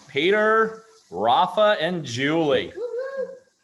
Peter, Rafa, and Julie.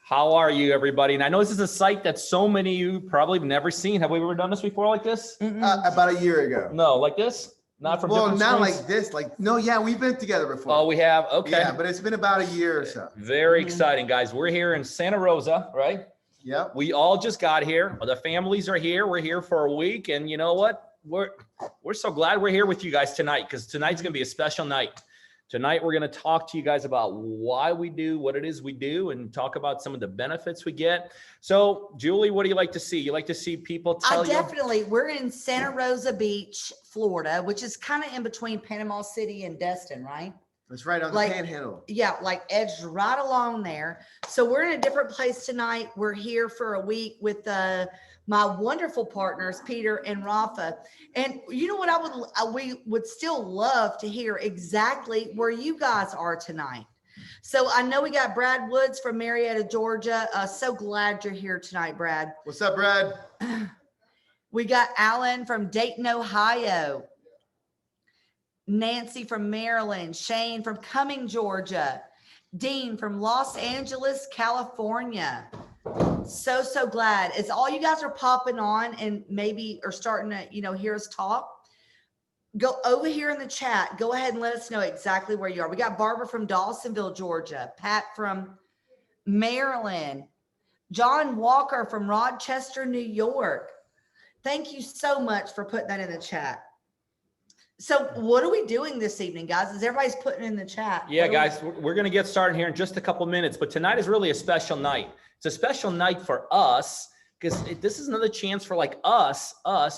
How are you, everybody? And I know this is a site that so many of you probably have never seen. Have we ever done this before like this? About a year ago. No, like this? Not from different not screens? like this. Like, no, yeah, we've been together before. Oh, we have? Okay. Yeah, but it's been about a year or so. Very exciting, guys. We're here in Santa Rosa, right? Yep. We all just got here. The families are here. We're here for a week. And you know what? We're so glad we're here with you guys tonight, because tonight's going to be a special night. Tonight, we're going to talk to you guys about why we do what it is we do and talk about some of the benefits we get. So, Julie, what do you like to see? You like to see people tell you? Definitely. We're in Santa Rosa Beach, Florida, which is kind of in between Panama City and Destin, right? That's right, on the panhandle. Yeah, like edged right along there. So we're in a different place tonight. We're here for a week with my wonderful partners, Peter and Rafa. And you know what, we would still love to hear exactly where you guys are tonight. So I know we got Brad Woods from Marietta, Georgia. So glad you're here tonight, Brad. What's up, Brad? We got Alan from Dayton, Ohio. Nancy from Maryland, Shane from Cumming, Georgia, Dean from Los Angeles, California. So glad. As all you guys are popping on and maybe are starting to, hear us talk, go over here in the chat. Go ahead and let us know exactly where you are. We got Barbara from Dawsonville, Georgia, Pat from Maryland, John Walker from Rochester, New York. Thank you so much for putting that in the chat. So what are we doing this evening, guys? As everybody's putting in the chat. Yeah, guys, we're going to get started here in just a couple minutes, but tonight is really a special night. It's a special night for us because this is another chance for like us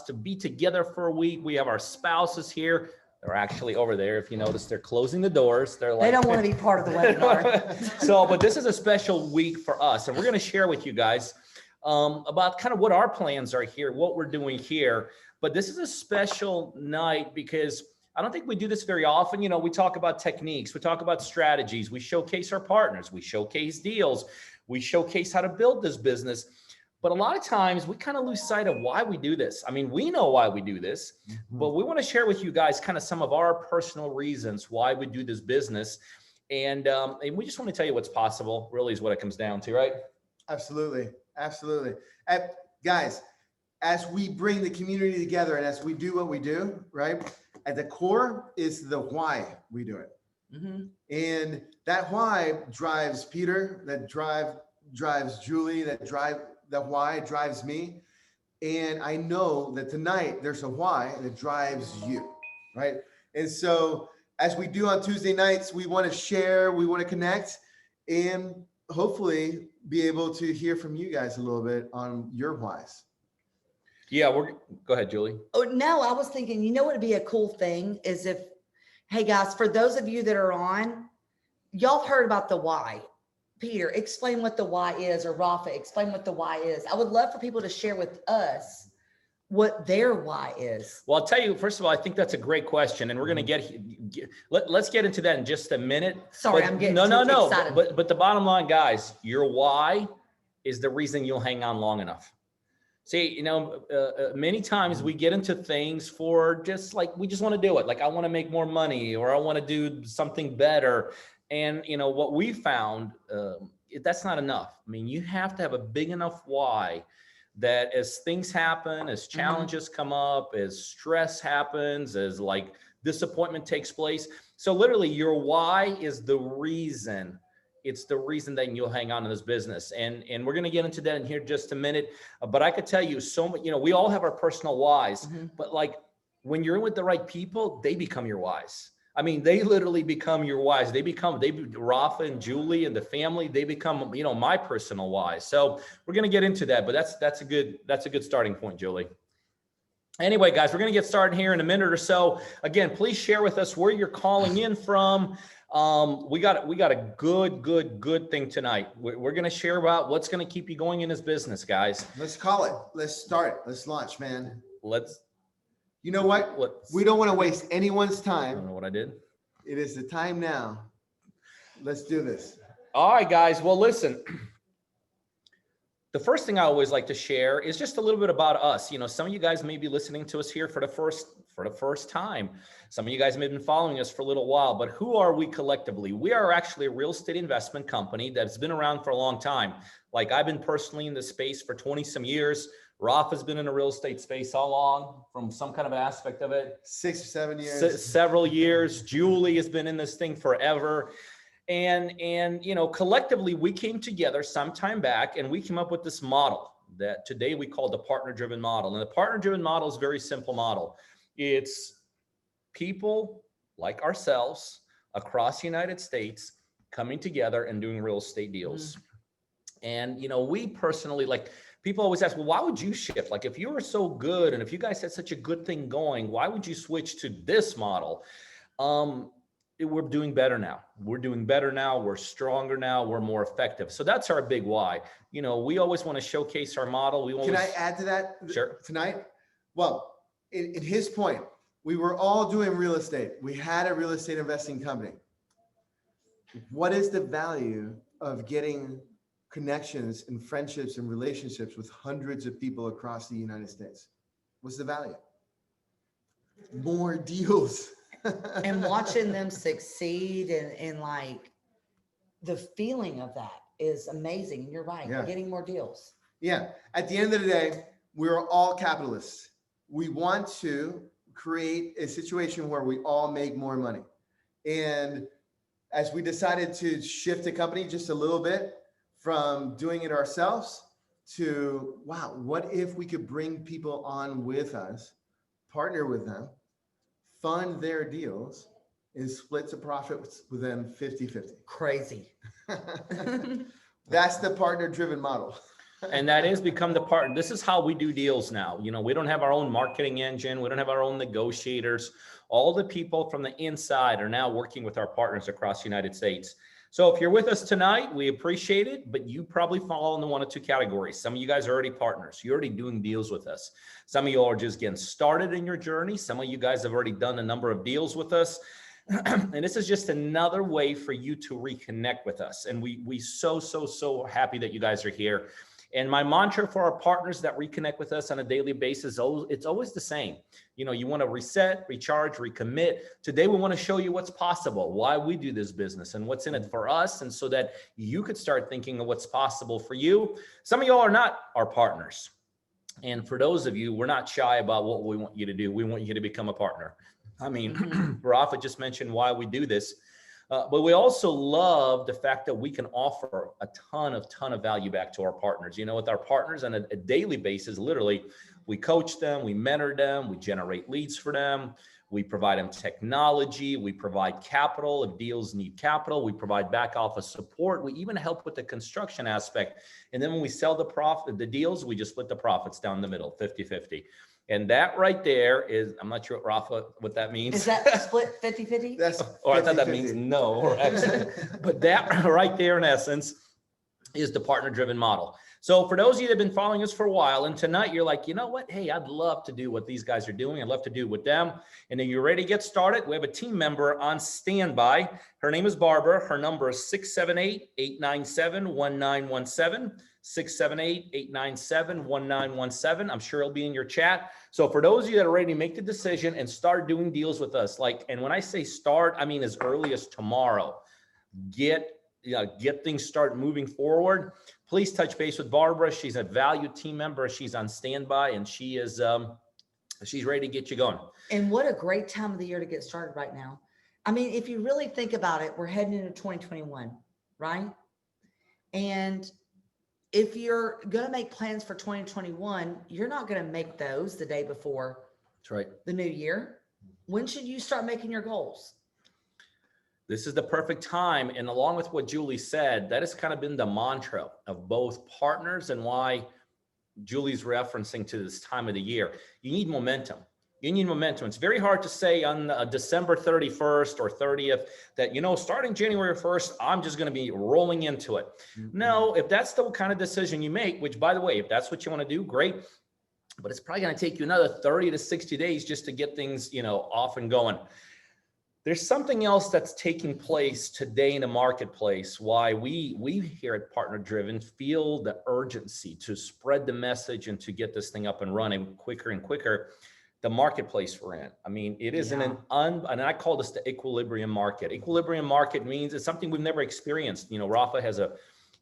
to be together for a week. We have our spouses here. They're actually over there. If you notice, they're closing the doors. They're like, they don't want to be part of the webinar. But this is a special week for us. And we're going to share with you guys about kind of what our plans are here, what we're doing here. But this is a special night because I don't think we do this very often. We talk about techniques, we talk about strategies, we showcase our partners, we showcase deals, we showcase how to build this business. But a lot of times we kind of lose sight of why we do this. I mean, we know why we do this, but we want to share with you guys kind of some of our personal reasons why we do this business. And we just want to tell you what's possible, really is what it comes down to, right? Absolutely. Absolutely. Guys, as we bring the community together and as we do what we do, right, at the core is the why we do it. And that why drives Peter, that drives Julie, the why drives me. And I know that tonight there's a why that drives you, right? And so as we do on Tuesday nights, we want to share, we want to connect, and hopefully be able to hear from you guys a little bit on your whys. Yeah, go ahead, Julie. Oh, no, I was thinking, what would be a cool thing is if, hey guys, for those of you that are on, y'all heard about the why. Peter, explain what the why is, or Rafa, explain what the why is. I would love for people to share with us what their why is. Well, I'll tell you, first of all, I think that's a great question, and we're going to let's get into that in just a minute. Sorry, I'm getting excited. But the bottom line, guys, your why is the reason you'll hang on long enough. See, many times we get into things for just like, we just want to do it. Like, I want to make more money, or I want to do something better. And, what we found, that's not enough. I mean, you have to have a big enough why that as things happen, as challenges come up, as stress happens, as like disappointment takes place. So literally your why is the reason. It's the reason that you'll hang on to this business. And we're going to get into that in here just a minute. But I could tell you so much, we all have our personal whys, but like when you're in with the right people, they become your whys. I mean, they literally become your whys. Rafa and Julie and the family, they become, my personal whys. So we're going to get into that, but that's a good starting point, Julie. Anyway, guys, we're going to get started here in a minute or so. Again, please share with us where you're calling in from. We got a good thing tonight. We're going to share about what's going to keep you going in this business, guys. Let's call it. Let's start it. Let's launch, man. You know what? We don't want to waste anyone's time. I don't know what I did. It is the time now. Let's do this. All right, guys. Well, listen. The first thing I always like to share is just a little bit about us. Some of you guys may be listening to us here for the first for the first time. Some of you guys have been following us for a little while, but who are we collectively? We are actually a real estate investment company that's been around for a long time. Like I've been personally in the space for 20 some years. Rafa's been in the real estate space how long from some kind of aspect of it? 6 or 7 years. Several years. Julie has been in this thing forever. And you know, collectively we came together some time back and we came up with this model that today we call the partner-driven model. And the partner-driven model is a very simple model. It's people like ourselves across the United States coming together and doing real estate deals. And, you know, we personally, like, people always ask, well, why would you shift? Like, if you were so good and if you guys had such a good thing going, why would you switch to this model? We're doing better now. We're doing better now. We're stronger now. We're more effective. So that's our big why. You know, we always want to showcase our model. Can I add to that tonight? Well, in his point, we were all doing real estate. We had a real estate investing company. What is the value of getting connections and friendships and relationships with hundreds of people across the United States? What's the value? More deals. And watching them succeed and like the feeling of that is amazing. And you're right, Yeah. getting more deals. Yeah. At the end of the day, we're all capitalists. We want to create a situation where we all make more money. And as we decided to shift the company just a little bit from doing it ourselves to, wow, what if we could bring people on with us, partner with them, fund their deals, and split the profits with them 50-50. Crazy. That's the partner-driven model. And that is become the part. This is how we do deals now. You know, we don't have our own marketing engine. We don't have our own negotiators. All the people from the inside are now working with our partners across the United States. So if you're with us tonight, we appreciate it, but you probably fall into one of two categories. Some of you guys are already partners. You're already doing deals with us. Some of you are just getting started in your journey. Some of you guys have already done a number of deals with us. And this is just another way for you to reconnect with us. And we so happy that you guys are here. And my mantra for our partners that reconnect with us on a daily basis, it's always the same. You know, you want to reset, recharge, recommit. Today, we want to show you what's possible, why we do this business and what's in it for us. And so that you could start thinking of what's possible for you. Some of y'all are not our partners. And for those of you, we're not shy about what we want you to do. We want you to become a partner. I mean, Rafa just mentioned why we do this. But we also love the fact that we can offer a ton of value back to our partners. You know, with our partners on a daily basis, literally, we coach them, we mentor them, we generate leads for them, we provide them technology, we provide capital if deals need capital, we provide back office support, we even help with the construction aspect. And then when we sell the deals, we just split the profits down the middle, 50-50. And that right there is, I'm not sure, Rafa, what that means. Is that split 50-50? That's Or I thought that means no, or actually, but that right there in essence is the partner-driven model. So for those of you that have been following us for a while, and tonight you're like, you know what? Hey, I'd love to do what these guys are doing. I'd love to do it with them. And then you're ready to get started. We have a team member on standby. Her name is Barbara. Her number is 678-897-1917. 678-897-1917. I'm sure it'll be in your chat. So for those of you that are ready to make the decision and start doing deals with us, and when I say start, I mean as early as tomorrow, get things start moving forward. Please touch base with Barbara. She's a valued team member. She's on standby and she is she's ready to get you going. And what a great time of the year to get started right now. I mean, if you really think about it, we're heading into 2021, right? And if you're going to make plans for 2021, you're not going to make those the day before That's right. the new year. When should you start making your goals? This is the perfect time. And along with what Julie said, that has kind of been the mantra of both partners and why Julie's referencing to this time of the year. You need momentum. You need momentum. It's very hard to say on December 31st or 30th that, you know, starting January 1st, I'm just going to be rolling into it. Mm-hmm. No, if that's the kind of decision you make, which by the way, if that's what you want to do, great. But it's probably going to take you another 30 to 60 days just to get things, you know, off and going. There's something else that's taking place today in the marketplace, why we here at Partner Driven feel the urgency to spread the message and to get this thing up and running quicker and quicker. the marketplace we're in. I mean, it is Yeah. and I call this the equilibrium market. Equilibrium market means it's something we've never experienced. You know, Rafa has a,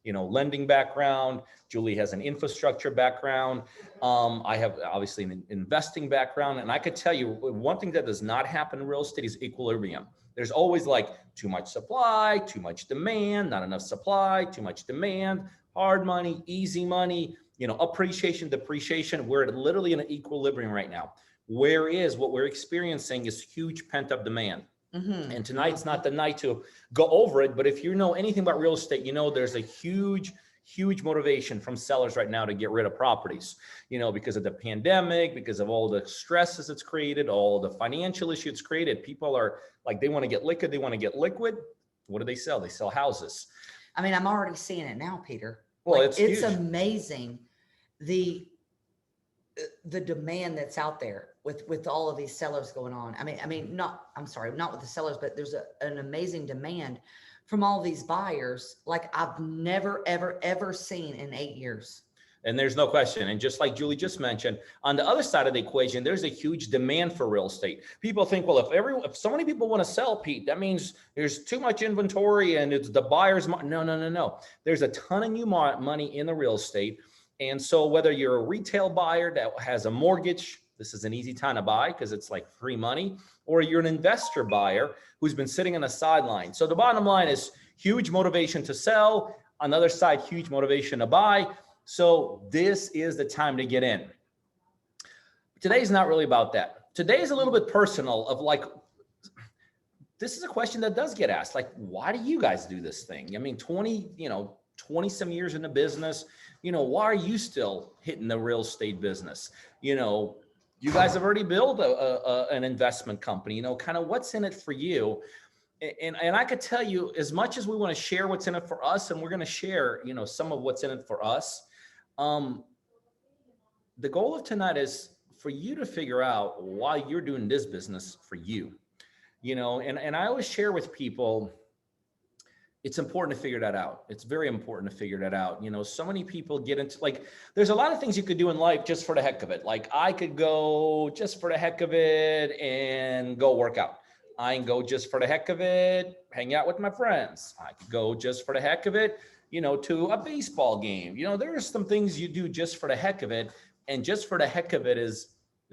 lending background. Julie has an infrastructure background. I have obviously an investing background. And I could tell you one thing that does not happen in real estate is equilibrium. There's always like too much supply, too much demand, not enough supply, too much demand, hard money, easy money, appreciation, depreciation. We're literally in an equilibrium right now. Whereas what we're experiencing is huge pent up demand. And tonight's not the night to go over it. But if you know anything about real estate, there's a huge motivation from sellers right now to get rid of properties, because of the pandemic, because of all the stresses it's created, all the financial issues it's created. People are like, they want to get liquid. They want to get liquid. What do they sell? They sell houses. I mean, I'm already seeing it now, Peter. Well, it's huge. Amazing. The demand that's out there with all of these sellers going on. Not with the sellers, but there's an amazing demand from all these buyers like I've never, ever seen in 8 years. And there's no question. And just like Julie just mentioned, on the other side of the equation, there's a huge demand for real estate. People think, well, if so many people want to sell, Pete, that means there's too much inventory and it's the buyer's. No. There's a ton of new money in the real estate. And so whether you're a retail buyer that has a mortgage, this is an easy time to buy because it's like free money, or you're an investor buyer who's been sitting on the sideline. So the bottom line is huge motivation to sell. On the other side, huge motivation to buy. So this is the time to get in. Today's not really about that. Today is a little bit personal of like, this is a question that does get asked. Like, why do you guys do this thing? I mean, 20 some years in the business, why are you still hitting the real estate business? You guys have already built an investment company, kind of what's in it for you. And I could tell you, as much as we want to share what's in it for us, and we're going to share, some of what's in it for us. The goal of tonight is for you to figure out why you're doing this business for you, and I always share with people, it's important to figure that out. It's very important to figure that out. So many people get into there's a lot of things you could do in life just for the heck of it. Like I could go just for the heck of it and go work out. I can go just for the heck of it, hang out with my friends. I could go just for the heck of it, to a baseball game. There are some things you do just for the heck of it, and just for the heck of it is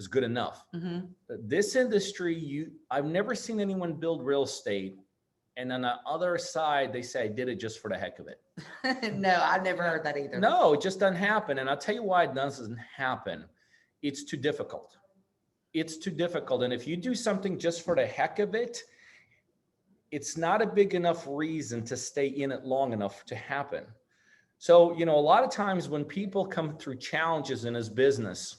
good enough. Mm-hmm. This industry, I've never seen anyone build real estate and on the other side, they say, I did it just for the heck of it. No, I've never heard that either. No, it just doesn't happen. And I'll tell you why it doesn't happen. It's too difficult. It's too difficult. And if you do something just for the heck of it, it's not a big enough reason to stay in it long enough to happen. So, a lot of times when people come through challenges in this business,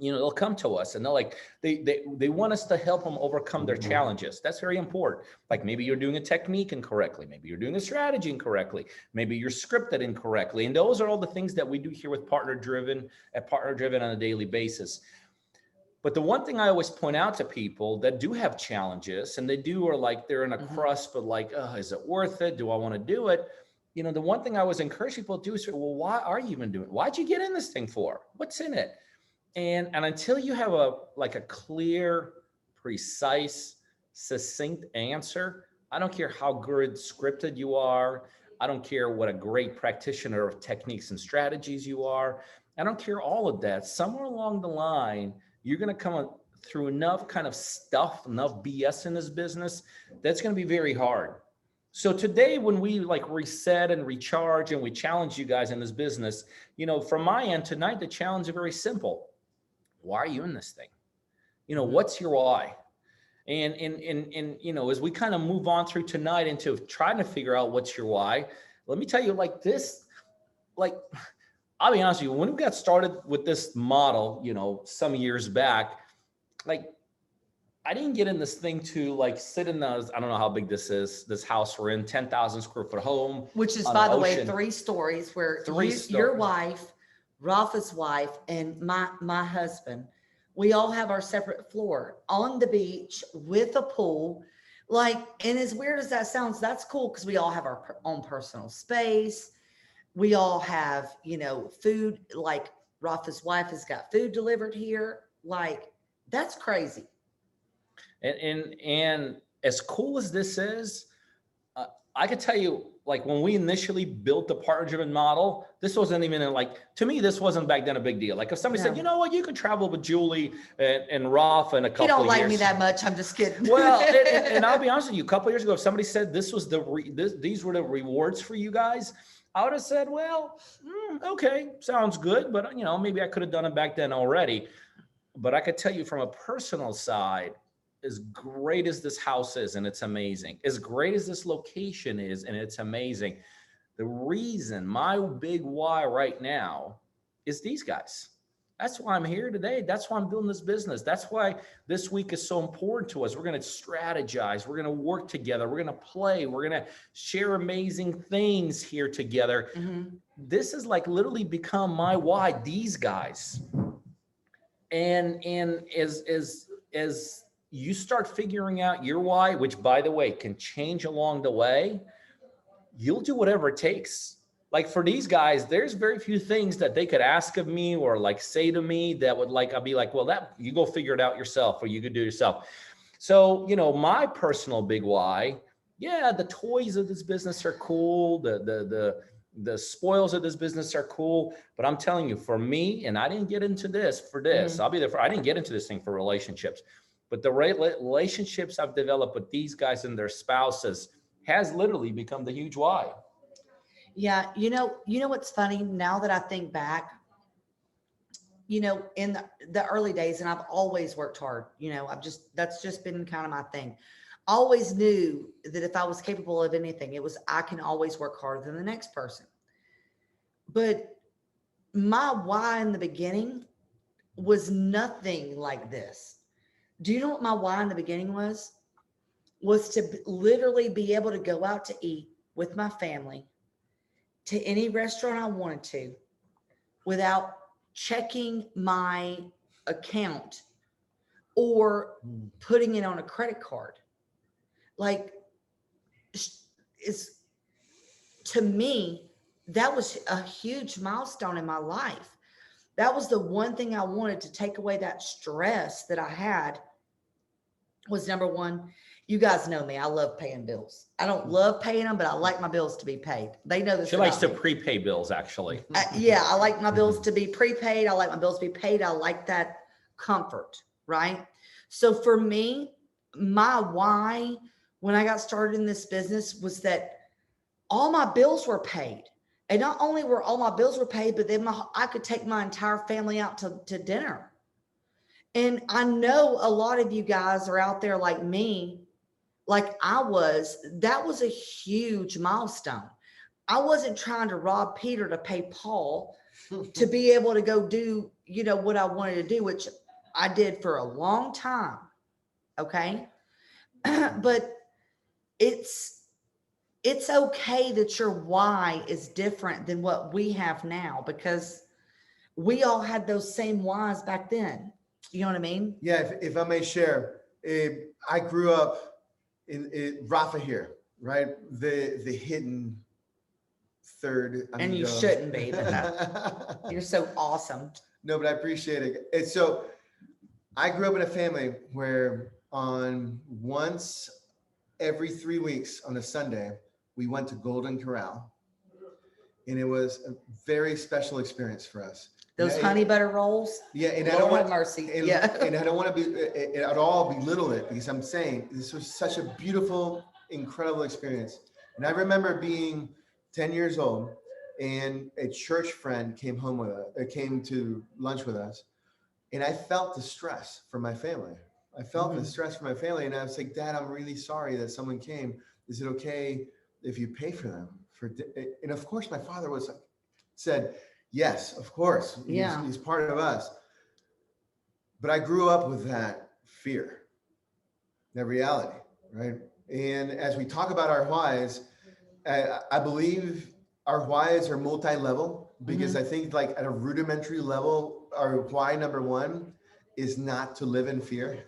they'll come to us and they're like, they want us to help them overcome their challenges. That's very important. Like maybe you're doing a technique incorrectly. Maybe you're doing a strategy incorrectly. Maybe you're scripted incorrectly. And those are all the things that we do here with Partner Driven on a daily basis. But the one thing I always point out to people that do have challenges and they're in a crust, but like, oh, is it worth it? Do I want to do it? The one thing I always encourage people to do is, well, why are you even doing it? Why'd you get in this thing for? What's in it? And until you have a clear, precise, succinct answer, I don't care how good scripted you are. I don't care what a great practitioner of techniques and strategies you are. I don't care all of that. Somewhere along the line, you're going to come through enough kind of stuff, enough BS in this business, that's going to be very hard. So today, when we reset and recharge and we challenge you guys in this business, from my end tonight, the challenge is very simple. Why are you in this thing? What's your why? And as we kind of move on through tonight into trying to figure out what's your why, let me tell you I'll be honest with you, when we got started with this model, some years back, I didn't get in this thing to sit in those, I don't know how big this is, this house we're in, 10,000 square foot home. Which is, by the way, 3 stories where your wife, Rafa's wife, and my husband, we all have our separate floor on the beach with a pool. And as weird as that sounds, that's cool because we all have our own personal space. We all have, food, Rafa's wife has got food delivered here. That's crazy. And as cool as this is, I could tell you, like when we initially built the partner-driven model, this wasn't even to me, this wasn't back then a big deal. Like if somebody said, No. you know what, you could travel with Julie and Rolf in a couple You don't of like years. me that much. I'm just kidding. Well, and I'll be honest with you, a couple of years ago, if somebody said this was these were the rewards for you guys, I would have said, well, okay, sounds good, but maybe I could have done it back then already. But I could tell you from a personal side, as great as this house is, and it's amazing, as great as this location is, and it's amazing, the reason, my big why right now is these guys. That's why I'm here today. That's why I'm doing this business. That's why this week is so important to us. We're going to strategize. We're going to work together. We're going to play. We're going to share amazing things here together. Mm-hmm. This has literally become my why, these guys. And as you start figuring out your why, which by the way can change along the way, you'll do whatever it takes. Like for these guys, there's very few things that they could ask of me or say to me that would I'll be like, well, that you go figure it out yourself, or you could do it yourself. So, my personal big why, yeah, the toys of this business are cool. The spoils of this business are cool, but I'm telling you, for me, and I didn't get into this for this, Mm-hmm. I'll be there for, I didn't get into this thing for relationships, but the relationships I've developed with these guys and their spouses has literally become the huge why. Yeah. You know what's funny now that I think back, in the early days, and I've always worked hard, that's just been kind of my thing. I always knew that if I was capable of anything, I can always work harder than the next person. But my why in the beginning was nothing like this. Do you know what my why in the beginning was? Was to literally be able to go out to eat with my family to any restaurant I wanted to without checking my account or putting it on a credit card. Is to me, that was a huge milestone in my life. That was the one thing I wanted to take away that stress that I had. Was number one, you guys know me. I love paying bills. I don't love paying them, but I like my bills to be paid. They know this. She likes to about me. prepay bills, actually. Yeah, I like my bills to be prepaid. I like my bills to be paid. I like that comfort, right? So for me, my why when I got started in this business was that all my bills were paid. And not only were all my bills were paid, but then I could take my entire family out to dinner. And I know a lot of you guys are out there like me, like I was. That was a huge milestone. I wasn't trying to rob Peter to pay Paul to be able to go do, what I wanted to do, which I did for a long time. Okay. But it's okay that your why is different than what we have now, because we all had those same whys back then. You know what I mean? Yeah, if I may share, I grew up in Rafa here, right? The hidden third. And you shouldn't be, but you're so awesome. No, but I appreciate it. And so I grew up in a family where on once every 3 weeks on a Sunday, we went to Golden Corral. And it was a very special experience for us. Those honey butter rolls. Yeah, and Lord I don't want mercy. and, Yeah. and I don't want to be at all belittle it, because I'm saying this was such a beautiful, incredible experience. And I remember being 10 years old, and a church friend came to lunch with us, and I felt the stress for my family. I felt the stress for my family, and I was like, Dad, I'm really sorry that someone came. Is it okay if you pay for them? And of course, my father said, yes, of course. Yeah. He's part of us. But I grew up with that fear, that reality, right? And as we talk about our whys, I believe our whys are multi-level, because I think at a rudimentary level, our why number one is not to live in fear,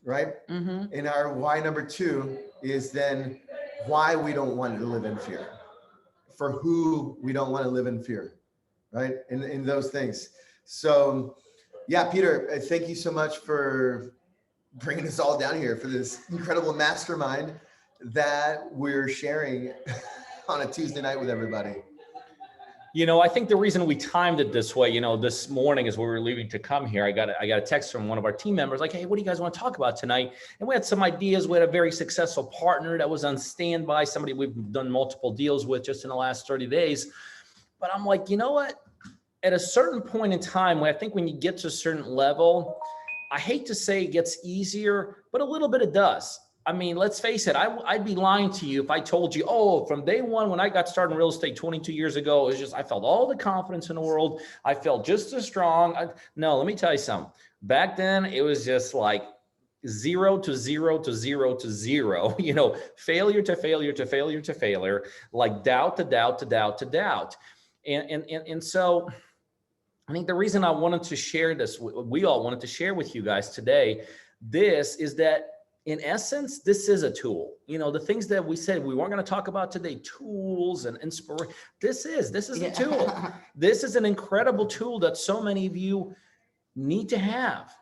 right? And our why number two is then why we don't want to live in fear, for who we don't want to live in fear, right? In those things. So Yeah, Peter, thank you so much for bringing us all down here for this incredible mastermind that we're sharing on a Tuesday night with everybody. I think the reason we timed it this way, this morning as we were leaving to come here, I got a text from one of our team members like, hey, what do you guys want to talk about tonight? And we had some ideas. We had a very successful partner that was on standby, somebody we've done multiple deals with just in the last 30 days. But I'm like, you know what? At a certain point in time, I think when you get to a certain level, I hate to say it gets easier, but a little bit it does. I mean, let's face it, I'd be lying to you if I told you, oh, from day one, when I got started in real estate 22 years ago, it was just, I felt all the confidence in the world. I felt just as strong. No, let me tell you something. Back then, it was just like 0 to 0 to 0 to 0, failure to failure to failure to failure, like doubt to doubt to doubt to doubt. And so I think the reason I wanted to share this, we all wanted to share with you guys today, this is that in essence, this is a tool. The things that we said we weren't going to talk about today, tools and inspiration. This is a tool. This is an incredible tool that so many of you need to have.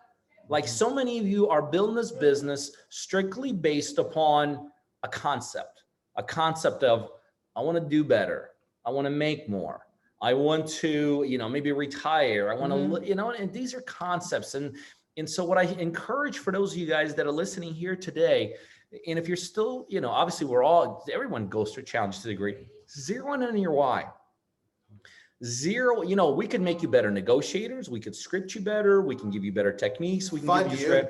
Like so many of you are building this business strictly based upon a concept of, I want to do better. I want to make more. I want to, maybe retire. I want to, and these are concepts. And so what I encourage for those of you guys that are listening here today, and if you're still, obviously everyone goes through challenge to a degree, zero in your why. Zero, we can make you better negotiators. We could script you better. We can give you better techniques. We can fund give you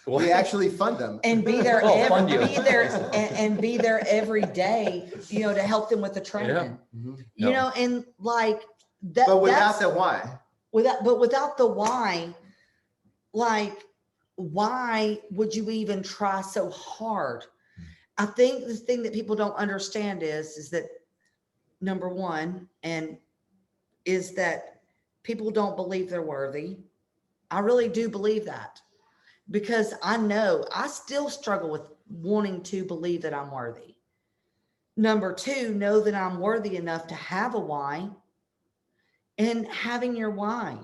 we actually fund them and be there, and be there every day, to help them with the training, and like that. But without the why, without the why, like, why would you even try so hard? I think the thing that people don't understand is that number one, and is that people don't believe they're worthy. I really do believe that, because I know I still struggle with wanting to believe that I'm worthy. Number two, know that I'm worthy enough to have a why, and having your why.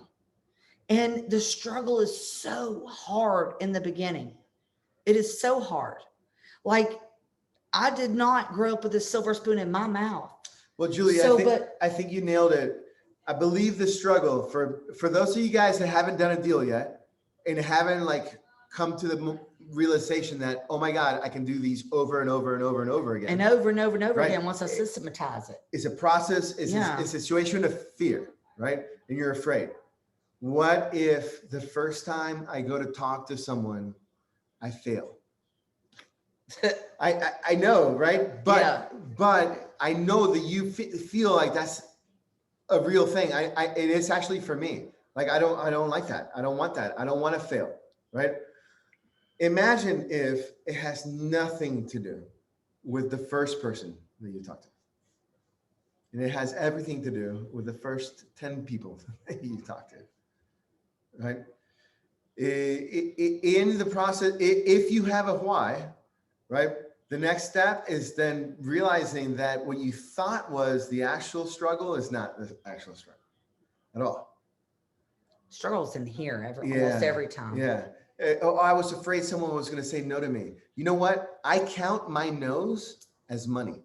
And the struggle is so hard in the beginning. It is so hard. Like, I did not grow up with a silver spoon in my mouth. Well, Julie, I think you nailed it. I believe the struggle for those of you guys that haven't done a deal yet and haven't come to the realization that, oh my God, I can do these over and over and over and over again. And over and over and over again once I systematize it. It's a process. It's a situation of fear, right? And you're afraid. What if the first time I go to talk to someone, I fail? I know, right? But I know that you feel like that's a real thing. It is actually for me. Like, I don't like that. I don't want that. I don't want to fail, right? Imagine if it has nothing to do with the first person that you talk to. And it has everything to do with the first 10 people that you talk to, right? In the process, if you have a why, right? The next step is then realizing that what you thought was the actual struggle is not the actual struggle at all. Struggles in here almost every time. Yeah. I was afraid someone was going to say no to me. You know what? I count my no's as money.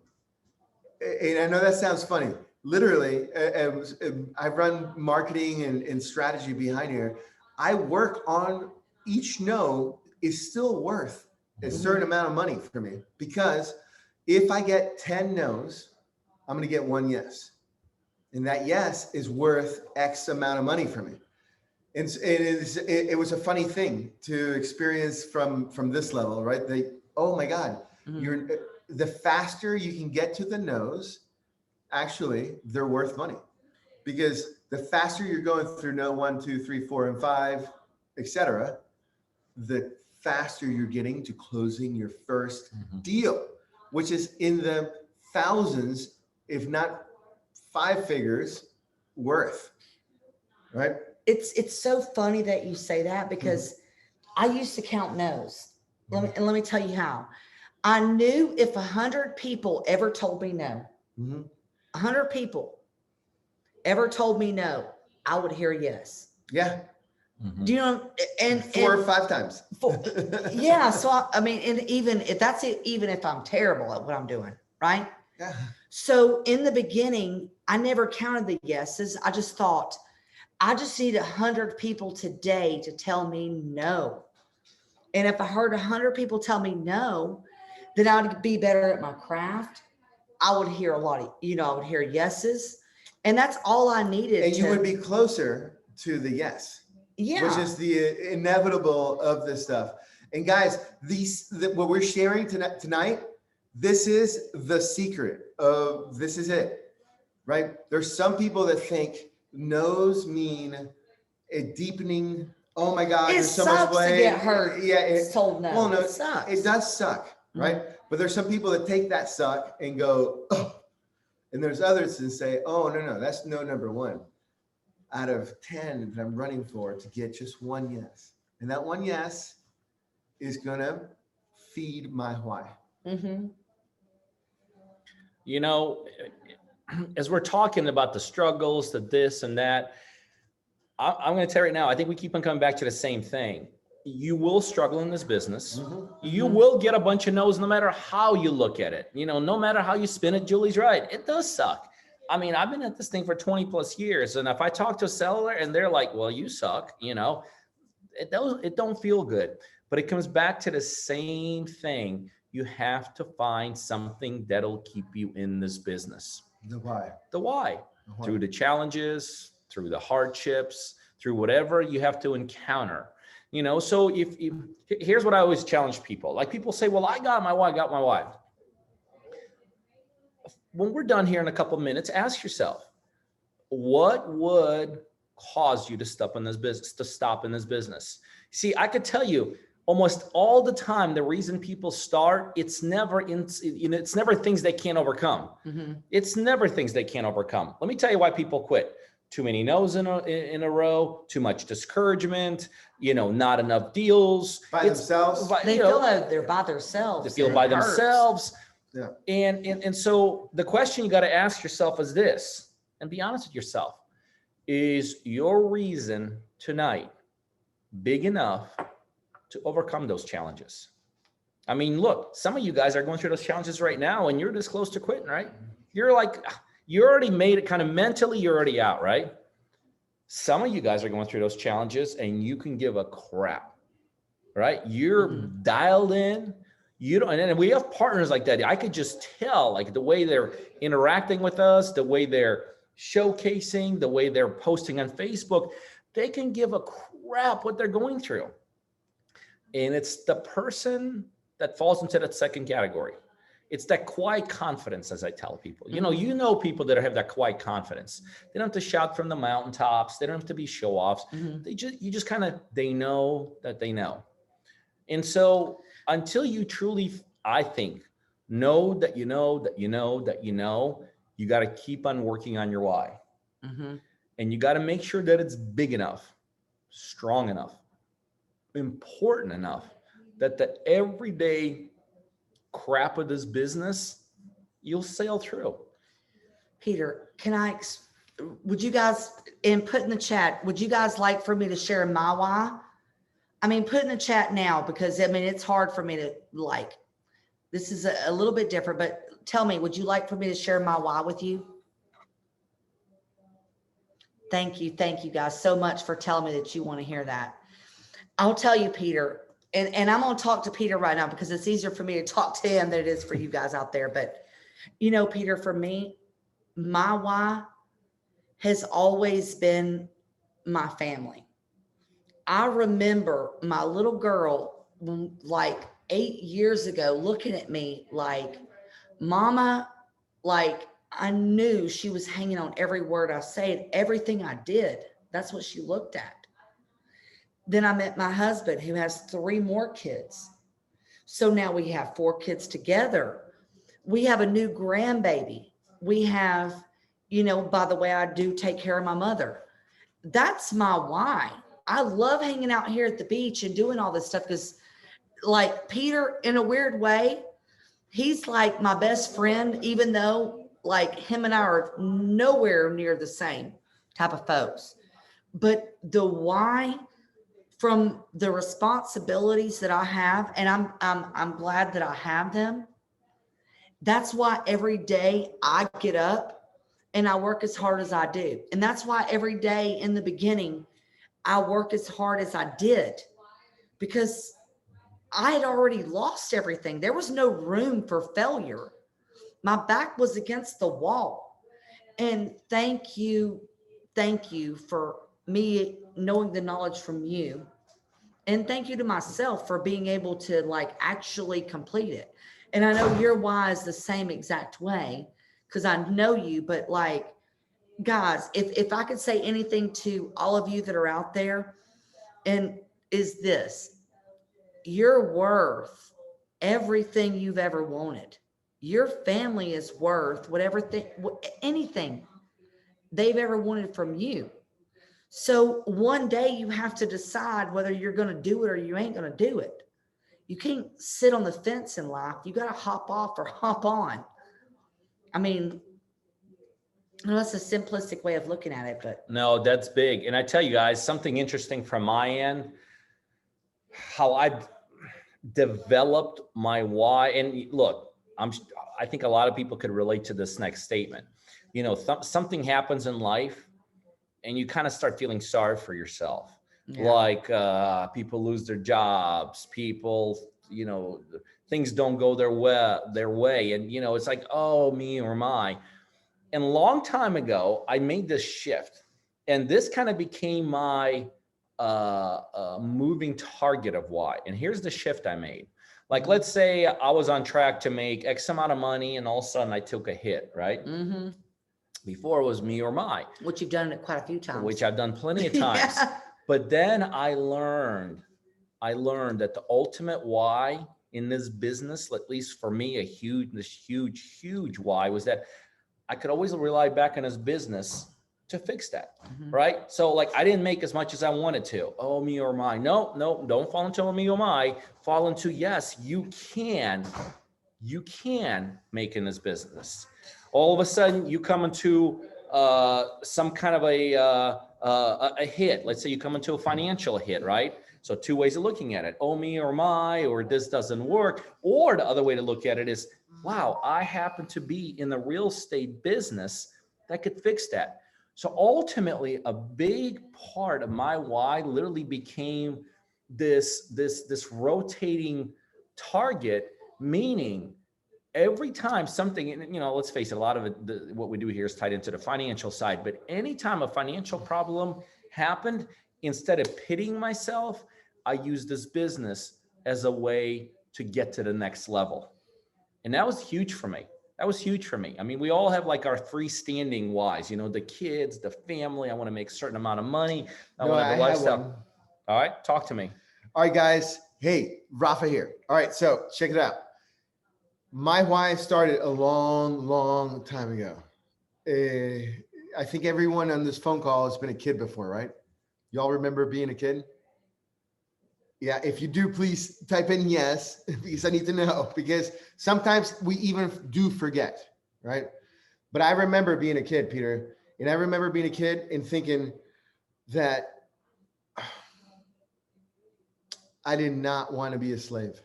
And I know that sounds funny. Literally, I run marketing and strategy behind here. I work on each no is still worth a certain amount of money for me, because if I get 10 no's, I'm going to get one yes. And that yes is worth X amount of money for me. And it was a funny thing to experience from this level, right? Oh my God, the faster you can get to the no's, actually, they're worth money, because the faster you're going through no 1, 2, 3, 4, and 5, etc., the faster you're getting to closing your first deal, which is in the thousands, if not 5 figures worth, right? It's so funny that you say that, because I used to count no's. Let me tell you how. I knew if 100 people ever told me no, 100 people ever told me no, I would hear yes. Yeah. Do you know? And 4 or 5 times. Yeah. So I mean, and even if that's it, even if I'm terrible at what I'm doing, right? Yeah. So in the beginning, I never counted the yeses. I just thought, I just need 100 people today to tell me no. And if I heard 100 people tell me no, then I would be better at my craft. I would hear a lot of, I would hear yeses. And that's all I needed. And you would be closer to the yes. Yeah. Which is the inevitable of this stuff. And guys, what we're sharing tonight, this is the secret of, this is it, right? There's some people that think no's mean a deepening. Oh my God, there's so much way. To get hurt. Yeah, it's told no. Well, no, it sucks. It does suck, right? Mm-hmm. But there's some people that take that suck and go, oh. And there's others that say, oh, no, that's no number 1 out of 10 that I'm running for to get just 1 yes. And that 1 yes is gonna feed my why. Mm-hmm. You know, as we're talking about the struggles, the this and that, I'm going to tell you right now, I think we keep on coming back to the same thing. You will struggle in this business. Mm-hmm. You will get a bunch of no's no matter how you look at it. No matter how you spin it, Julie's right. It does suck. I mean, I've been at this thing for 20 plus years. And if I talk to a seller and they're like, well, you suck, it don't feel good. But it comes back to the same thing. You have to find something that'll keep you in this business. The why. The why. Through the challenges, through the hardships, through whatever you have to encounter. So if here's what I always challenge people. Like people say, well, I got my why. When we're done here in a couple of minutes, ask yourself, what would cause you to stop in this business? See, I could tell you almost all the time, the reason people start, it's never things they can't overcome. Mm-hmm. It's never things they can't overcome. Let me tell you why people quit. Too many no's in a row, too much discouragement, not enough deals. By themselves. They feel like they're by themselves. They feel by themselves. Yeah. And so the question you got to ask yourself is this, and be honest with yourself. Is your reason tonight big enough to overcome those challenges? I mean, look, some of you guys are going through those challenges right now and you're this close to quitting, right? You're like, you already made it kind of mentally, you're already out, right? Some of you guys are going through those challenges and you can give a crap, right? You're dialed in. And we have partners like that. I could just tell, like the way they're interacting with us, the way they're showcasing, the way they're posting on Facebook, they can give a crap what they're going through. And it's the person that falls into that second category. It's that quiet confidence, as I tell people. People that have that quiet confidence. They don't have to shout from the mountaintops. They don't have to be show-offs. Mm-hmm. They know that they know. And so until you truly, I think, know that you got to keep on working on your why. Mm-hmm. And you got to make sure that it's big enough, strong enough, important enough that the everyday crap of this business, you'll sail through. Peter, would you guys, and put in the chat, would you guys like for me to share my why? I mean, put in the chat now, because it's hard for me to this is a little bit different, but tell me, would you like for me to share my why with you? Thank you guys so much for telling me that you want to hear that. I'll tell you, Peter, and I'm going to talk to Peter right now because it's easier for me to talk to him than it is for you guys out there. But, Peter, for me, my why has always been my family. I remember my little girl, 8 years ago, looking at me like, Mama, I knew she was hanging on every word I said, everything I did. That's what she looked at. Then I met my husband, who has 3 more kids. So now we have 4 kids together. We have a new grandbaby. We have, by the way, I do take care of my mother. That's my why. I love hanging out here at the beach and doing all this stuff because, Peter, in a weird way, he's like my best friend, even though him and I are nowhere near the same type of folks. But the why, from the responsibilities that I have, and I'm glad that I have them. That's why every day I get up and I work as hard as I do. And that's why every day in the beginning, I work as hard as I did, because I had already lost everything. There was no room for failure. My back was against the wall. And thank you for me knowing the knowledge from you. And thank you to myself for being able to like actually complete it. And I know your why is the same exact way, because I know you, but like, guys, if I could say anything to all of you that are out there, and is this: you're worth everything you've ever wanted. Your family is worth whatever thing, anything they've ever wanted from you. So one day you have to decide whether you're going to do it or you ain't going to do it. You can't sit on the fence in life. You got to hop off or hop on. I mean, I know that's a simplistic way of looking at it, but No, that's big. And I tell you guys, something interesting from my end, how I've developed my why. And look, I think a lot of people could relate to this next statement. You know, something happens in life and you kind of start feeling sorry for yourself. yeah. Like people lose their jobs, people, you know, things don't go their way. And, you know, it's like, oh, me or my. And a long time ago, I made this shift. And this kind of became my moving target of why. And here's the shift I made. Like, let's say I was on track to make X amount of money and all of a sudden I took a hit, right? Mm-hmm. Before it was me or my. Which you've done it quite a few times. Which I've done plenty of times. Yeah. But then I learned that the ultimate why in this business, at least for me, this huge why was that I could always rely back on this business to fix that, right? So like I didn't make as much as I wanted to. Oh, me or my. No, don't fall into me or my. Fall into, yes, you can make in this business. All of a sudden you come into some kind of a hit. Let's say you come into a financial hit, right? So two ways of looking at it. Oh, me or my, or this doesn't work. Or the other way to look at it is, wow, I happen to be in the real estate business that could fix that. So ultimately, a big part of my why literally became this rotating target, meaning every time something, you know, let's face it, a lot of it, what we do here is tied into the financial side, but anytime a financial problem happened, instead of pitying myself, I used this business as a way to get to the next level. And that was huge for me. I mean, we all have like our freestanding whys, you know, the kids, the family. I want to make a certain amount of money. I want to have a lifestyle. All right, talk to me. All right, guys. Hey, Rafa here. All right, so check it out. My why started a long time ago. I think everyone on this phone call has been a kid before, right? Y'all remember being a kid? Yeah, if you do, please type in yes, because I need to know, because sometimes we even do forget, right? But I remember being a kid, Peter, and I remember being a kid and thinking that I did not want to be a slave.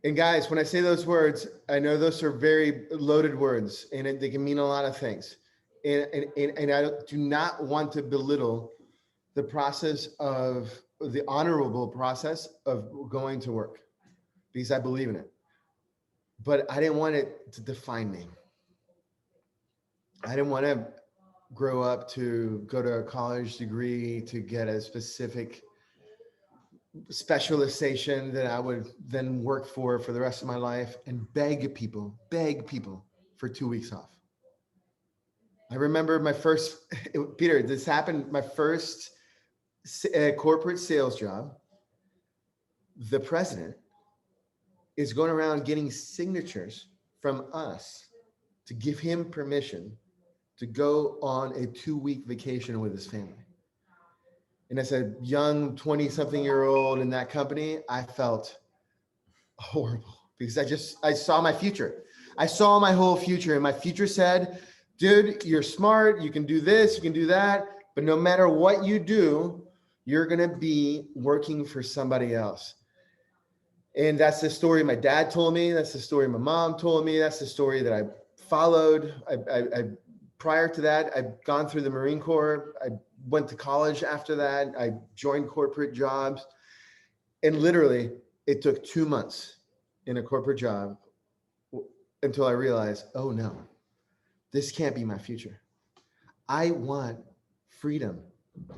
And guys, when I say those words, I know those are very loaded words and they can mean a lot of things. And I do not want to belittle the process of the honorable process of going to work, because I believe in it. But I didn't want it to define me. I didn't want to grow up to go to a college degree to get a specific specialization that I would then work for the rest of my life and beg people for 2 weeks off. I remember my first, Peter, this happened, my first corporate sales job. The president is going around getting signatures from us to give him permission to go on a 2-week vacation with his family. And as a young 20-something-year-old in that company, I felt horrible because I saw my future. I saw my whole future, and my future said, dude, you're smart. You can do this, you can do that. But no matter what you do, you're going to be working for somebody else. And that's the story my dad told me. That's the story my mom told me. That's the story that I followed. I prior to that, I've gone through the Marine Corps. I went to college after that. I joined corporate jobs. And literally, it took 2 months in a corporate job until I realized, oh no, this can't be my future. I want freedom.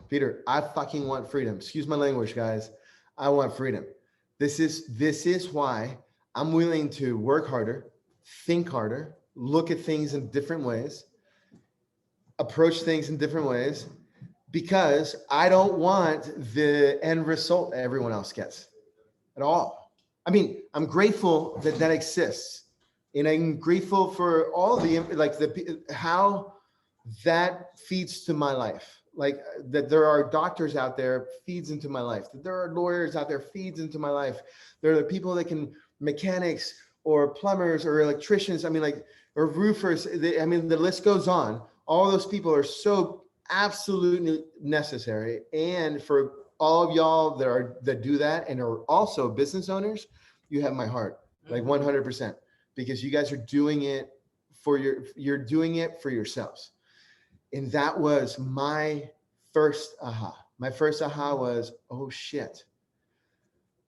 Peter, I fucking want freedom. Excuse my language, guys. I want freedom. This is why I'm willing to work harder, think harder, look at things in different ways, approach things in different ways, because I don't want the end result everyone else gets at all. I mean, I'm grateful that that exists, and I'm grateful for all how that feeds to my life. Like that there are doctors out there feeds into my life, that there are lawyers out there feeds into my life. There are the people that can mechanics or plumbers or electricians. I mean, like, or roofers. I mean, the list goes on. All those people are so absolutely necessary. And for all of y'all that do that and are also business owners, you have my heart, like 100%, because you guys are doing it you're doing it for yourselves. And that was my first aha. My first aha was, oh shit,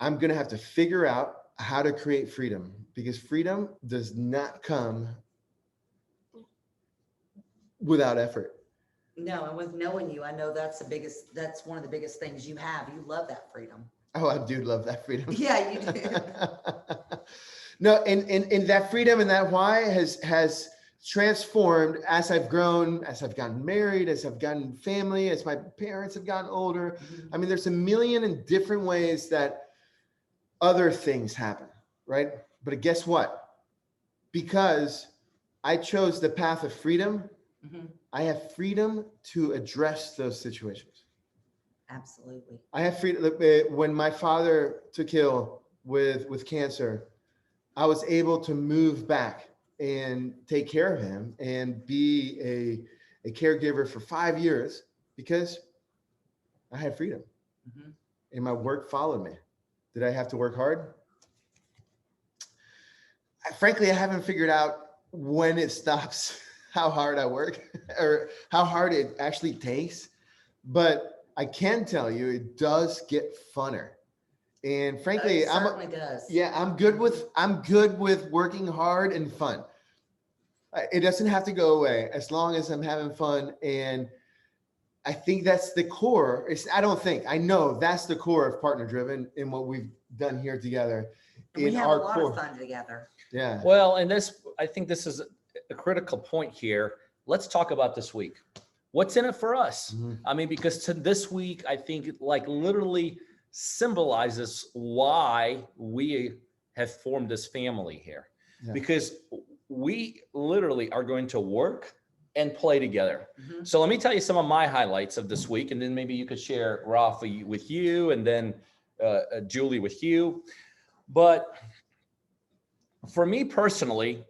I'm going to have to figure out how to create freedom, because freedom does not come without effort. No, and with knowing you, I know that's one of the biggest things you have. You love that freedom. Oh, I do love that freedom. Yeah, you do. No, and that freedom and that why has transformed as I've grown, as I've gotten married, as I've gotten family, as my parents have gotten older. I mean, there's a million and different ways that other things happen, right? But guess what? Because I chose the path of freedom, I have freedom to address those situations. Absolutely. I have freedom. When my father took ill with cancer, I was able to move back and take care of him and be a caregiver for 5 years because I had freedom and my work followed me. Did I have to work hard? Frankly, I haven't figured out when it stops, how hard I work or how hard it actually takes. But I can tell you, it does get funner. And frankly, it certainly does. Yeah, I'm good with working hard and fun. It doesn't have to go away as long as I'm having fun. And I think that's the core. I know that's the core of Partner Driven in what we've done here together. And we have a lot of fun together. Yeah. Well, and I think this is a critical point here. Let's talk about this week. What's in it for us? I mean, because this week, I think like literally symbolizes why we have formed this family here, because we literally are going to work and play together. So let me tell you some of my highlights of this week, and then maybe you could share Rafa with you, and then Julie with you. But for me personally,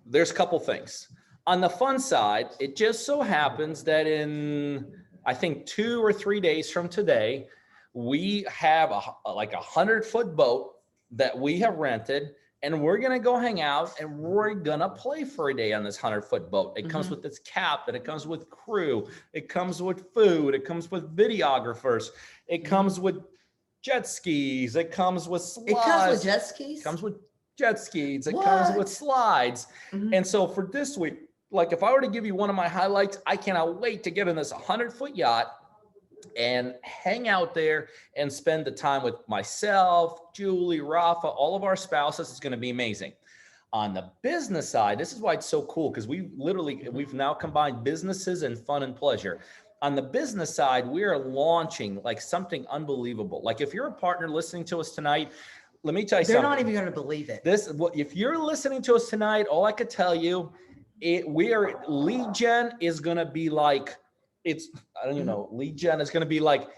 there's a couple things. On the fun side, it just so happens that in, I think 2 or 3 days from today, we have like 100-foot boat that we have rented, and we're going to go hang out and we're going to play for a day on this 100-foot boat. It comes with its captain. It comes with crew. It comes with food. It comes with videographers. It comes with jet skis. It comes with slides. It comes with jet skis? It comes with jet skis. It comes with slides. And so for this week, like if I were to give you one of my highlights, I cannot wait to get in this 100-foot yacht and hang out there and spend the time with myself, Julie, Rafa, all of our spouses. It's going to be amazing. On the business side, this is why it's so cool, because we've now combined businesses and fun and pleasure. On the business side, we are launching like something unbelievable. Like if you're a partner listening to us tonight, let me tell you something. They're not even going to believe it. If you're listening to us tonight, all I could tell you, lead gen is going to be like, lead gen is going to be like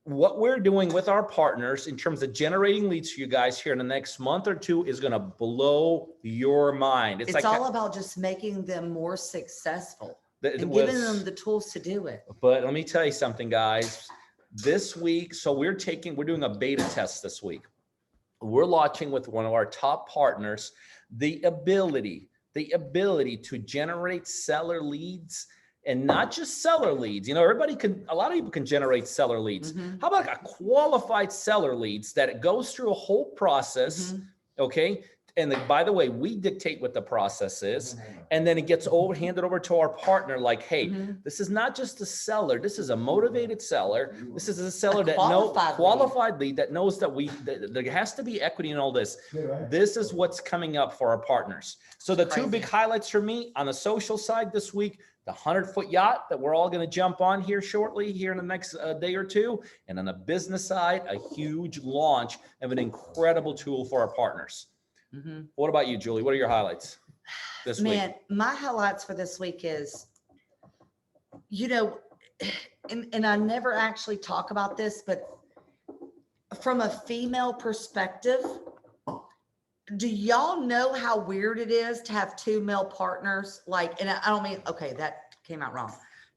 what we're doing with our partners in terms of generating leads for you guys here in the next month or two is going to blow your mind. It's like all about just making them more successful. And giving them the tools to do it. But let me tell you something, guys. This week, so we're doing a beta test this week. We're launching with one of our top partners, the ability to generate seller leads, and not just seller leads. You know, a lot of people can generate seller leads. How about a qualified seller leads that it goes through a whole process, okay? And by the way, we dictate what the process is, and then it gets handed over to our partner. Like, hey, this is not just a seller. This is a motivated seller. This is a seller qualified lead that knows that there has to be equity in all this. This is what's coming up for our partners. So the two big highlights for me on the social side this week: the 100-foot yacht that we're all going to jump on here shortly, here in the next day or two, and on the business side, a huge launch of an incredible tool for our partners. What about you, Julie? What are your highlights this week? Man, my highlights for this week is, you know, and I never actually talk about this, but from a female perspective, do y'all know how weird it is to have two male partners? Like, and I don't mean, okay, that came out wrong.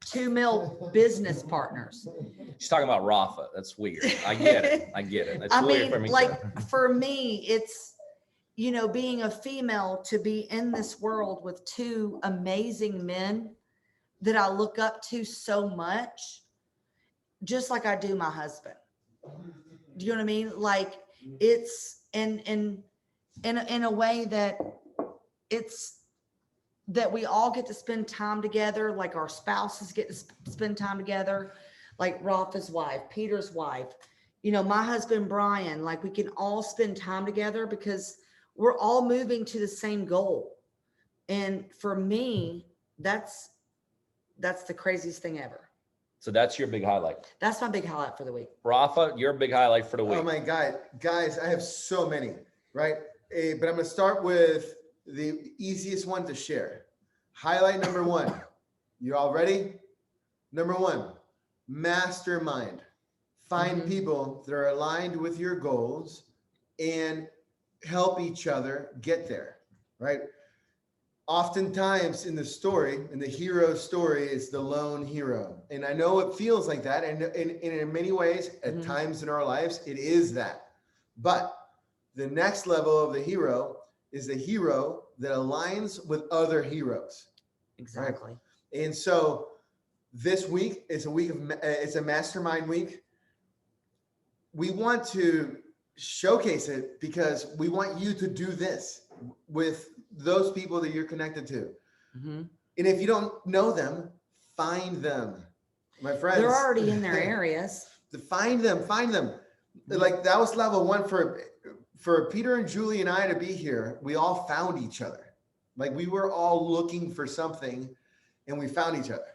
Two male business partners. She's talking about Rafa. That's weird. I get it. It's weird for me. Like, for me, it's, you know, being a female, to be in this world with two amazing men that I look up to so much, just like I do my husband. Do you know what I mean? Like, it's in a way that it's that we all get to spend time together, like our spouses get to spend time together, like Rafa's wife, Peter's wife, you know, my husband, Brian, like we can all spend time together because we're all moving to the same goal. And for me, that's the craziest thing ever. So that's your big highlight. That's my big highlight for the week. Rafa, your big highlight for the week. Oh my God, guys, I have so many, right? But I'm going to start with the easiest one to share. Highlight number one. You all ready? Number one, mastermind. Find people that are aligned with your goals and help each other get there, right? Oftentimes in the story, in the hero story, is the lone hero. And I know it feels like that. And in many ways, at times in our lives, it is that. But the next level of the hero is the hero that aligns with other heroes. Exactly. Right? And so this week is it's a mastermind week. We want to showcase it because we want you to do this with those people that you're connected to. And if you don't know them, find them, my friends. They're already in their areas. Find them. Like, that was level one for Peter and Julie and I to be here. We all found each other. Like, we were all looking for something and we found each other.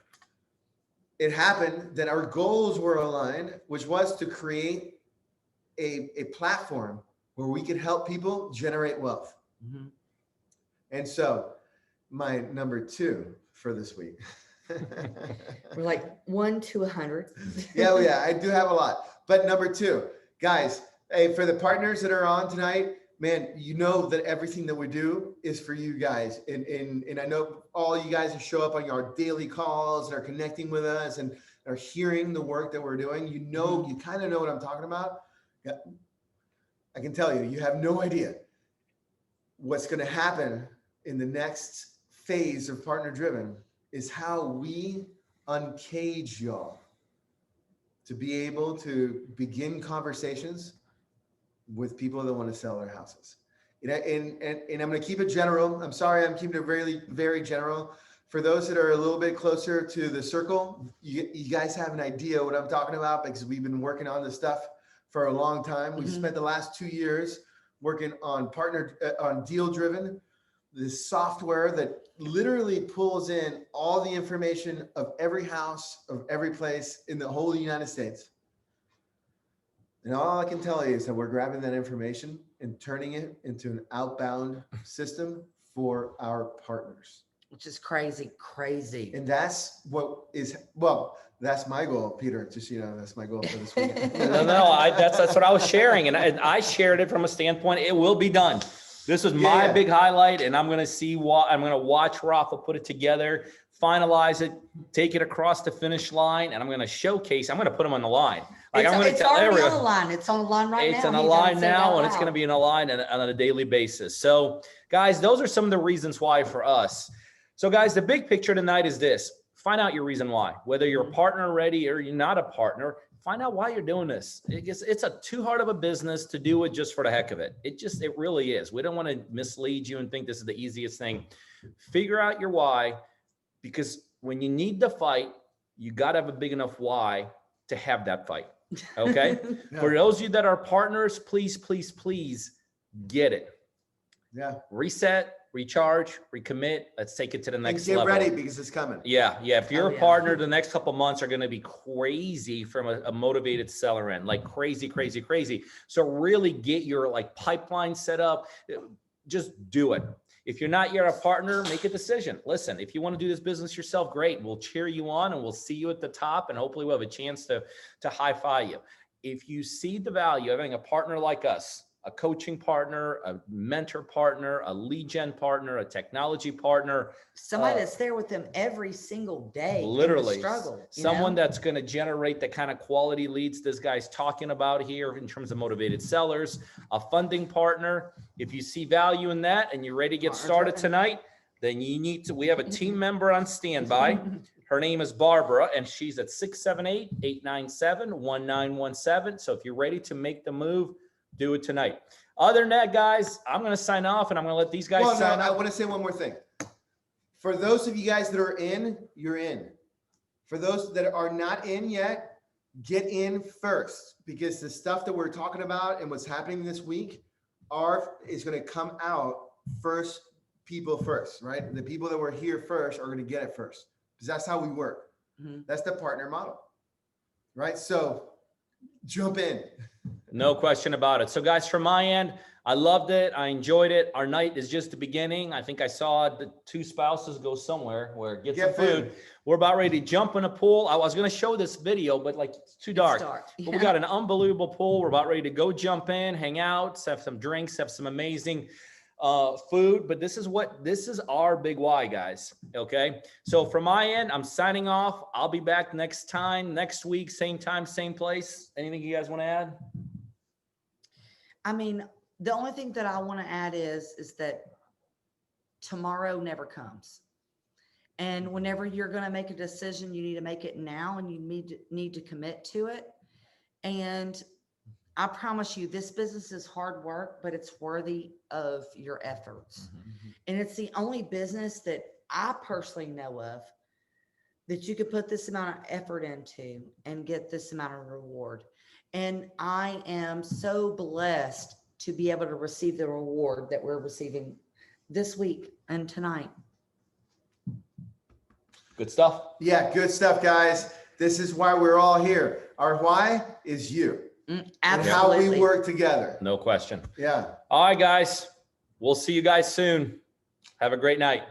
It happened that our goals were aligned, which was to create a platform where we could help people generate wealth. And so my number two for this week. We're like 1 to 100. Yeah, I do have a lot. But number two, guys, hey, for the partners that are on tonight, man, you know that everything that we do is for you guys. And I know all you guys that show up on our daily calls and are connecting with us and are hearing the work that we're doing. You know, you kind of know what I'm talking about. I can tell you, you have no idea what's going to happen in the next phase of Partner Driven is how we uncage y'all to be able to begin conversations with people that want to sell their houses. And I'm going to keep it general. I'm sorry, I'm keeping it very, very general. For those that are a little bit closer to the circle, you guys have an idea what I'm talking about because we've been working on this stuff for a long time. We spent the last 2 years working on on Deal Driven, this software that literally pulls in all the information of every house, of every place in the whole United States. And all I can tell you is that we're grabbing that information and turning it into an outbound system for our partners. Which is crazy. And that's that's my goal, Peter. Just, you know, that's my goal for this week. No, that's what I was sharing. And I shared it from a standpoint, it will be done. This was Yeah, my yeah. big highlight, and I'm going to see what I'm going to watch Rafa put it together, finalize it, take it across the finish line, and I'm going to showcase. I'm going to put him on the line. Like It's, I'm going to it's tell already on the everyone. line. It's on the line right now. It's on a He line doesn't say that now, and it's going to loud. be in a line on a daily basis. So, guys, those are some of the reasons why for us. So, guys, the big picture tonight is this. Find out your reason why. Whether you're a partner already or you're not a partner, find out why you're doing this. It's a too hard of a business to do it just for the heck of it. It really is. We don't want to mislead you and think this is the easiest thing. Figure out your why, because when you need to fight, you got to have a big enough why to have that fight. Okay. Yeah. For those of you that are partners, please, please, please get it. Yeah. Reset, recharge, recommit. Let's take it to the next And get level. ready because it's coming. Yeah. If you're Oh, a yeah. partner, the next couple months are going to be crazy from a motivated seller end, like crazy, crazy, crazy. So really get your like pipeline set up. Just do it. If you're not yet a partner, make a decision. Listen, if you want to do this business yourself, great. We'll cheer you on and we'll see you at the top, and hopefully we'll have a chance to high-five you. If you see the value of having a partner like us, a coaching partner, a mentor partner, a lead gen partner, a technology partner, Somebody that's there with them every single day. in the literally struggle. someone that's going to generate the kind of quality leads this guy's talking about here in terms of motivated sellers, a funding partner. If you see value in that and you're ready to get Partners started working. tonight, then you need to, we have a team member on standby. Her name is Barbara, and she's at 678-897-1917. So if you're ready to make the move, do it tonight. Other than that, guys, I'm going to sign off, and I'm going to let these guys sign I off. want to say one more thing. For those of you guys that are in, you're in. For those that are not in yet, get in first, because the stuff that we're talking about and what's happening this week is going to come out first, people first, right? The people that were here first are going to get it first, because that's how we work. Mhm. That's the partner model, right? So jump in. No question about it. So guys, from my end, I loved it. I enjoyed it. Our night is just the beginning. I think I saw the two spouses go somewhere where get some food. We're about ready to jump in a pool. I was going to show this video, but like it's too dark. But we got an unbelievable pool. We're about ready to go jump in, hang out, have some drinks, have some amazing food. But this is our big why, guys. Okay. So from my end, I'm signing off. I'll be back next week, same time, same place. Anything you guys want to add? I mean, the only thing that I want to add is that tomorrow never comes. And whenever you're going to make a decision, you need to make it now, and you need to commit to it. And I promise you, this business is hard work, but it's worthy of your efforts. Mm-hmm. And it's the only business that I personally know of that you could put this amount of effort into and get this amount of reward. And I am so blessed to be able to receive the reward that we're receiving this week and tonight. Good stuff. Yeah, good stuff, guys. This is why we're all here. Our why is you. Absolutely. And how we work together. No question. Yeah. All right, guys. We'll see you guys soon. Have a great night.